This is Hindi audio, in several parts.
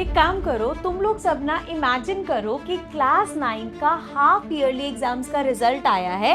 एक काम करो, तुम लोग सब ना इमेजिन करो कि क्लास 9 का हाफ ईयरली एग्जाम्स का रिजल्ट आया है।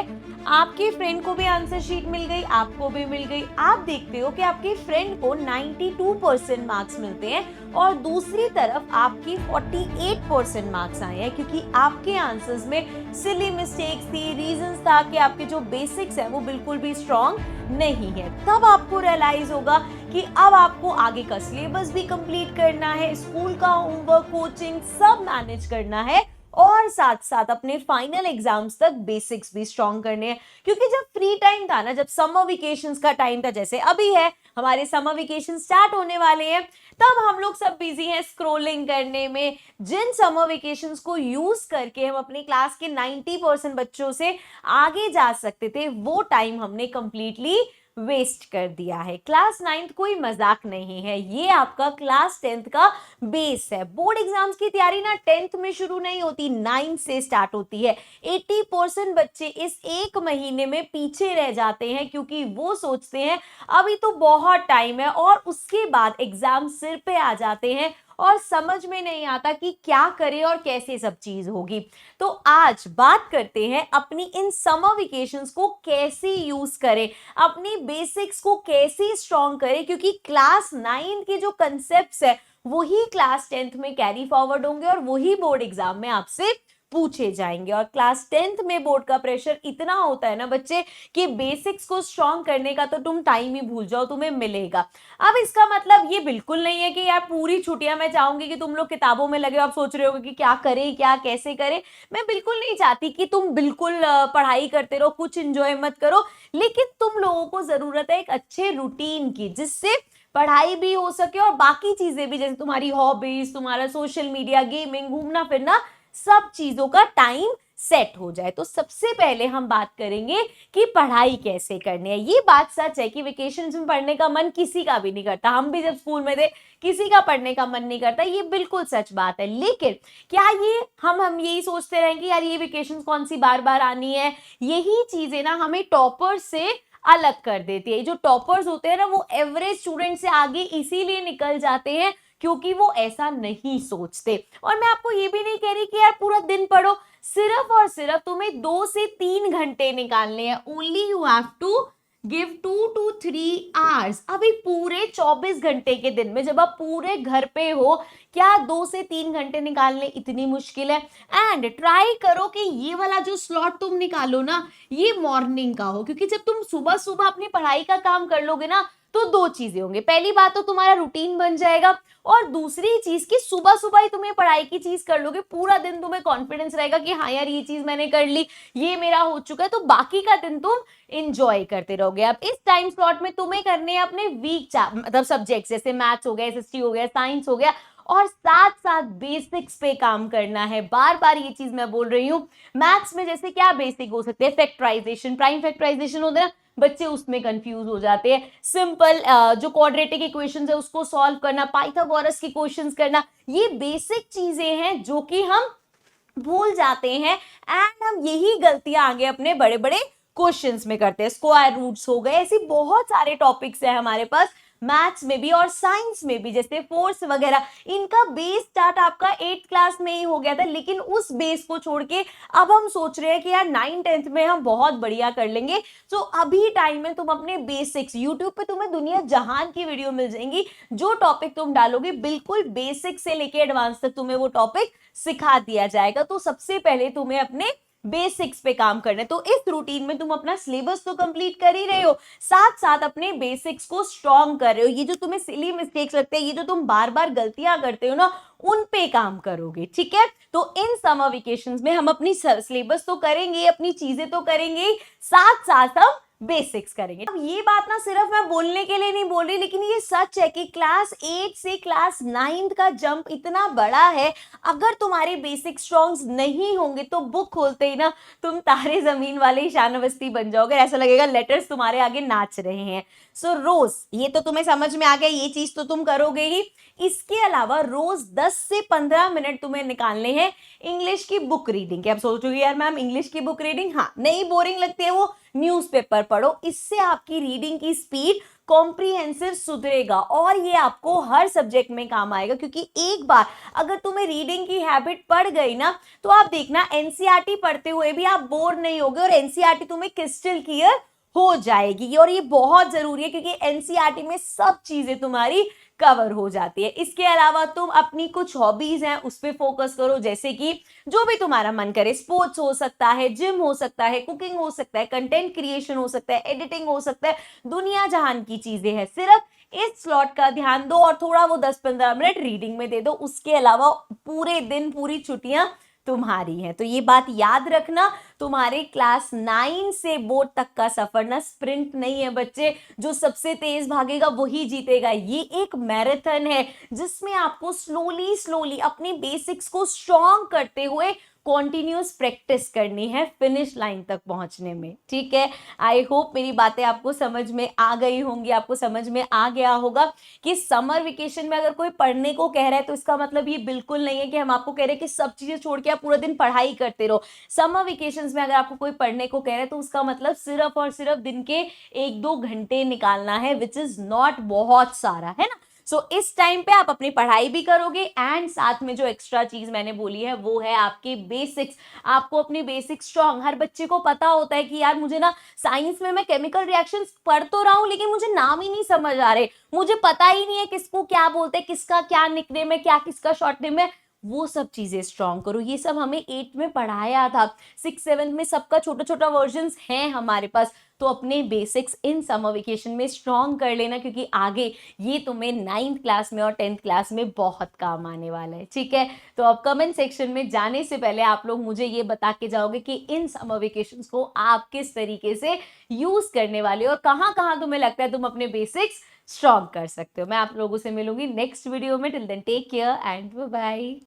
आपके फ्रेंड को भी आंसर शीट मिल गई, आपको भी मिल गई। आप देखते हो कि आपके फ्रेंड को 92% मार्क्स मिलते हैं और दूसरी तरफ आपकी 48% मार्क्स आए हैं, क्योंकि आपके आंसर्स में सिली मिस्टेक्स थी, रीजंस था कि आपके जो बेसिक्स है वो बिल्कुल भी स्ट्रॉन्ग नहीं है। तब आपको रियलाइज होगा कि अब आपको आगे का सिलेबस भी कंप्लीट करना है, स्कूल का होमवर्क, कोचिंग सब मैनेज करना है और साथ साथ अपने फाइनल एग्जाम्स तक बेसिक्स भी स्ट्रॉन्ग करने हैं। क्योंकि जब फ्री टाइम था ना, जब समर वेकेशंस का टाइम था, जैसे अभी है, हमारे समर वेकेशन स्टार्ट होने वाले हैं, तब हम लोग सब बिजी हैं स्क्रोलिंग करने में। जिन समर वेकेशंस को यूज करके हम अपनी क्लास के 90% बच्चों से आगे जा सकते थे, वो टाइम हमने कंप्लीटली वेस्ट कर दिया है। क्लास 9th कोई मजाक नहीं है, ये आपका क्लास 10th का बेस है। बोर्ड एग्जाम्स की तैयारी ना 10th में शुरू नहीं होती, 9th से स्टार्ट होती है। 80% बच्चे इस एक महीने में पीछे रह जाते हैं, क्योंकि वो सोचते हैं अभी तो बहुत टाइम है, और उसके बाद एग्जाम सिर पे आ जाते हैं और समझ में नहीं आता कि क्या करें और कैसे सब चीज होगी। तो आज बात करते हैं अपनी इन समर वेकेशंस को कैसे यूज करें, अपनी बेसिक्स को कैसे स्ट्रॉन्ग करें, क्योंकि क्लास 9 के जो कंसेप्ट्स है वही क्लास 10th में कैरी फॉरवर्ड होंगे और वही बोर्ड एग्जाम में आपसे पूछे जाएंगे। और क्लास 10th में बोर्ड का प्रेशर इतना होता है ना बच्चे, कि बेसिक्स को स्ट्रॉन्ग करने का तो तुम टाइम ही भूल जाओ, तुम्हें मिलेगा। अब इसका मतलब ये बिल्कुल नहीं है कि यार पूरी छुट्टियां मैं चाहूंगी कि तुम लोग किताबों में लगे हो, आप सोच रहे हो कि क्या करें क्या कैसे करें। मैं बिल्कुल नहीं चाहती कि तुम बिल्कुल पढ़ाई करते रहो, कुछ एंजॉय मत करो। लेकिन तुम लोगों को जरूरत है एक अच्छे रूटीन की, जिससे पढ़ाई भी हो सके और बाकी चीजें भी, जैसे तुम्हारी हॉबीज, तुम्हारा सोशल मीडिया, गेमिंग, घूमना फिरना, सब चीजों का टाइम सेट हो जाए। तो सबसे पहले हम बात करेंगे कि पढ़ाई कैसे करनी है। ये बात सच है कि वेकेशन में पढ़ने का मन किसी का भी नहीं करता, हम भी जब स्कूल में थे किसी का पढ़ने का मन नहीं करता, ये बिल्कुल सच बात है। लेकिन क्या ये हम यही सोचते रहेंगे कि यार ये वेकेशन कौन सी बार बार आनी है? यही चीजें ना हमें टॉपर्स से अलग कर देती है। जो टॉपर्स होते हैं ना, वो एवरेज स्टूडेंट से आगे इसीलिए निकल जाते हैं क्योंकि वो ऐसा नहीं सोचते। और मैं आपको ये भी नहीं कह रही कि यार पूरा दिन पढ़ो, सिर्फ और सिर्फ तुम्हें 2 से 3 घंटे निकालने हैं। Only you have to give 2 to 3 hours। अभी पूरे 24 घंटे के दिन में जब आप पूरे घर पे हो, क्या 2 से 3 घंटे निकालने इतनी मुश्किल है? एंड ट्राई करो कि ये वाला जो स्लॉट तुम निकालो ना, ये मॉर्निंग का हो, क्योंकि जब तुम सुबह सुबह अपनी पढ़ाई का काम कर लोगे ना, तो दो चीजें होंगी। पहली बात तो तुम्हारा रूटीन बन जाएगा, और दूसरी चीज कि सुबह सुबह ही तुम्हें पढ़ाई की चीज कर लोगे, पूरा दिन तुम्हें कॉन्फिडेंस रहेगा कि हाँ यार ये चीज मैंने कर ली, ये मेरा हो चुका है, तो बाकी का दिन तुम इंजॉय करते रहोगे। अब इस टाइम स्लॉट में तुम्हें करने हैं अपने वीक मतलब सब्जेक्ट्स, जैसे मैथ्स हो गया, एसएसटी हो गया, साइंस हो गया, और साथ साथ बेसिक्स पे काम करना है। बार बार ये चीज मैं बोल रही हूँ। मैथ्स में जैसे क्या बेसिक हो सकते हैं? फैक्टराइजेशन, प्राइम फैक्टराइजेशन होता है, बच्चे उसमें कंफ्यूज हो जाते हैं। सिंपल जो क्वाड्रेटिक इक्वेशंस है उसको सॉल्व करना, पाइथागोरस की क्वेश्चंस करना, ये बेसिक चीजें हैं जो कि हम भूल जाते हैं। एंड हम यही गलतियां आगे अपने बड़े बड़े क्वेश्चंस में करते हैं। स्क्वायर रूट्स हो गए, ऐसे बहुत सारे टॉपिक्स हैं हमारे पास मैथ्स में भी और साइंस में भी, जैसे फोर्स वगैरह। इनका बेस स्टार्ट आपका 8th क्लास में ही हो गया था, लेकिन उस बेस को छोड़ के अब हम सोच रहे हैं कि यार 9th-10th में हम बहुत बढ़िया कर लेंगे। तो अभी टाइम है तुम अपने बेसिक्स, यूट्यूब पे तुम्हें दुनिया जहान की वीडियो मिल जाएंगी, जो टॉपिक तुम डालोगे बिल्कुल बेसिक से लेके एडवांस तक तुम्हें वो टॉपिक सिखा दिया जाएगा। तो सबसे पहले तुम्हें अपने बेसिक्स पे काम करना है। तो इस रूटीन में तुम अपना सिलेबस तो कंप्लीट कर ही रहे हो, साथ साथ अपने बेसिक्स को स्ट्रॉन्ग कर रहे हो। ये जो तुम्हें सिली मिस्टेक्स लगते हैं, ये जो तुम बार बार गलतियां करते हो ना, उन पे काम करोगे, ठीक है? तो इन समर वेकेशंस में हम अपनी सिलेबस तो करेंगे, अपनी चीजें तो करेंगे, साथ साथ हम बेसिक्स करेंगे। अब ये बात ना सिर्फ मैं बोलने के लिए नहीं बोल रही, लेकिन ये सच है कि क्लास 8 से क्लास 9 का जंप इतना बड़ा है। अगर तुम्हारे बेसिक स्ट्रॉन्ग्स नहीं होंगे तो बुक खोलते ही ना तुम तारे जमीन वाले ईशान अवस्थी बन जाओगे। ऐसा लगेगा लेटर्स तुम्हारे आगे नाच रहे हैं। सो रोज, ये तो तुम्हें समझ में आ गया, ये चीज तो तुम करोगे ही। इसके अलावा रोज 10 से 15 मिनट तुम्हें निकालने हैं इंग्लिश की बुक रीडिंग के। अब सोचोगे यार मैम इंग्लिश की बुक रीडिंग, हाँ नहीं बोरिंग लगती है वो, न्यूज़पेपर पढ़ो। इससे आपकी रीडिंग की स्पीड कॉम्प्रिहेंसिव सुधरेगा और ये आपको हर सब्जेक्ट में काम आएगा, क्योंकि एक बार अगर तुम्हें रीडिंग की हैबिट पड़ गई ना, तो आप देखना एनसीईआरटी पढ़ते हुए भी आप बोर नहीं होगे और एनसीईआरटी तुम्हें क्रिस्टल क्लियर हो जाएगी। और ये बहुत जरूरी है क्योंकि एनसीईआरटी में सब चीजें तुम्हारी कवर हो जाती है। इसके अलावा तुम अपनी कुछ हॉबीज हैं उस पर फोकस करो, जैसे कि जो भी तुम्हारा मन करे, स्पोर्ट्स हो सकता है, जिम हो सकता है, कुकिंग हो सकता है, कंटेंट क्रिएशन हो सकता है, एडिटिंग हो सकता है, दुनिया जहान की चीजें हैं। सिर्फ इस स्लॉट का ध्यान दो और थोड़ा वो 10-15 मिनट रीडिंग में दे दो। उसके अलावा पूरे दिन, पूरी छुट्टियां तुम्हारी हैं। तो ये बात याद रखना, तुम्हारे क्लास 9 से बोर्ड तक का सफर ना स्प्रिंट नहीं है बच्चे, जो सबसे तेज भागेगा वही जीतेगा। ये एक मैराथन है जिसमें आपको स्लोली स्लोली अपनी बेसिक्स को स्ट्रॉन्ग करते हुए कॉन्टिन्यूस प्रैक्टिस करनी है फिनिश लाइन तक पहुंचने में। ठीक है, आई होप मेरी बातें आपको समझ में आ गई होंगी, आपको समझ में आ गया होगा कि समर वेकेशन में अगर कोई पढ़ने को कह रहा है तो इसका मतलब ये बिल्कुल नहीं है कि हम आपको कह रहे हैं कि सब चीजें छोड़ के आप पूरा दिन पढ़ाई करते रहो। समर वेकेशन में अगर आपको कोई पढ़ने को कह रहा है तो उसका मतलब सिर्फ और सिर्फ दिन के 1-2 घंटे निकालना है, विच इज नॉट बहुत सारा, है ना। सो इस टाइम पे आप अपनी पढ़ाई भी करोगे एंड साथ में जो एक्स्ट्रा चीज मैंने बोली है वो है आपके बेसिक्स। आपको अपनी बेसिक्स स्ट्रॉन्ग, हर बच्चे को पता होता है कि यार मुझे ना साइंस में मैं केमिकल रिएक्शंस पढ़ तो रहा हूं लेकिन मुझे नाम ही नहीं समझ आ रहे, मुझे पता ही नहीं है किसको क्या बोलते हैं, किसका क्या निकनेम है, क्या किसका शॉर्ट नेम है। वो सब चीजें स्ट्रॉन्ग करो। ये सब हमें 8 में पढ़ाया था, 6-7 में सबका छोटा छोटा वर्जन है हमारे पास। तो अपने बेसिक्स इन समर वेकेशन में स्ट्रॉन्ग कर लेना, क्योंकि आगे ये तुम्हें 9th क्लास में और 10th क्लास में बहुत काम आने वाला है। ठीक है, तो अब कमेंट सेक्शन में जाने से पहले आप लोग मुझे ये बता के जाओगे कि इन समर वेकेशन को आप किस तरीके से यूज करने वाले हो और कहाँ कहाँ तुम्हें लगता है तुम अपने बेसिक्स स्ट्रॉन्ग कर सकते हो। मैं आप लोगों से मिलूंगी नेक्स्ट वीडियो में। Till then take care and bye bye.